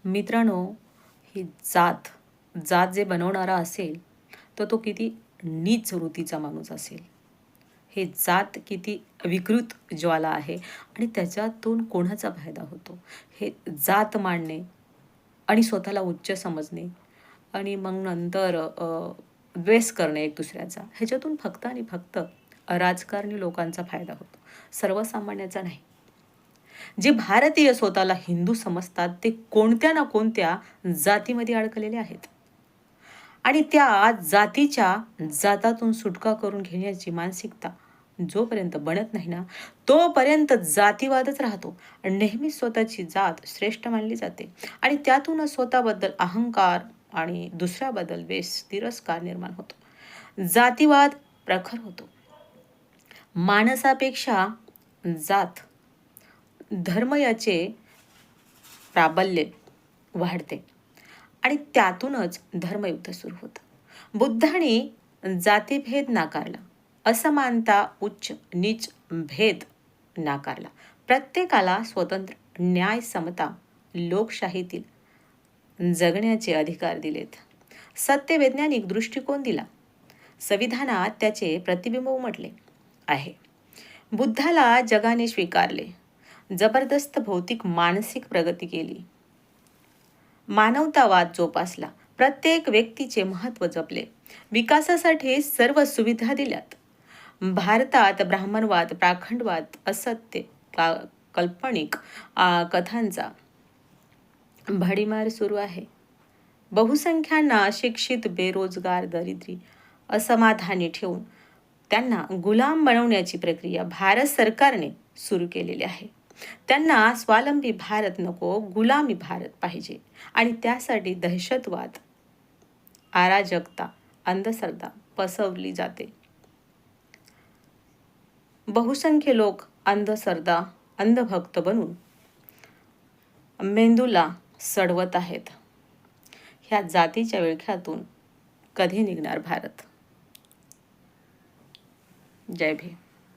मित्रांनो, ही जात जात जे बनवणारा असेल तर तो किती नीच वृत्तीचा माणूस असेल. हे जात किती विकृत ज्वाला आहे आणि त्याच्यातून कोणाचा फायदा होतो. हे जात मांडणे आणि स्वतःला उच्च समजणे आणि मग नंतर द्वेष करणे एक दुसऱ्याचा, ह्याच्यातून फक्त आणि फक्त राजकारणी लोकांचा फायदा होतो, सर्वसामान्याचा नाही. जे भारतीय स्वतःला हिंदू समजतात ते कोणत्या ना कोणत्या जातीमध्ये अडकलेले आहेत आणि त्या जातातून सुटका करून घेण्याची मानसिकता जोपर्यंत बनत नाही ना, तोपर्यंत जातीवादच राहतो. नेहमी स्वतःची जात श्रेष्ठ मानली जाते आणि त्यातूनच स्वतःबद्दल अहंकार आणि दुसऱ्याबद्दल तिरस्कार निर्माण होतो. जातीवाद प्रखर होतो. माणसापेक्षा जात धर्म याचे प्राबल्य वाढते आणि त्यातूनच धर्मयुद्ध सुरू होतं. बुद्धाने जातीभेद नाकारला, असमानता, उच्च नीच भेद नाकारला. प्रत्येकाला स्वतंत्र, न्याय, समता, लोकशाहीतील जगण्याचे अधिकार दिलेत. सत्य वैज्ञानिक दृष्टिकोन दिला. संविधानात त्याचे प्रतिबिंब उमटले आहे. बुद्धाला जगाने स्वीकारले. जबरदस्त भौतिक मानसिक प्रगती केली. मानवतावाद जोपासला. प्रत्येक व्यक्तीचे महत्त्व जपले. विकासासाठी सर्व सुविधा दिल्यात. भारतात ब्राह्मणवाद, पाखंडवाद, असत्य, काल्पनिक कथांचा भडीमार सुरू आहे. बहुसंख्यांना शिक्षित, बेरोजगार, दरिद्री, असमाधानी ठेवून त्यांना गुलाम बनवण्याची प्रक्रिया भारत सरकारने सुरू केलेली आहे. त्यांना स्वावलंबी भारत नको, गुलामी भारत पाहिजे आणि त्यासाठी दहशतवाद, अराजकता, अंधश्रद्धा पसरवली जाते. बहुसंख्य लोक अंधभक्त बनून मेंदूला सडवत आहेत. ह्या जातीच्या विळख्यातून कधी निघणार भारत? जय भीम.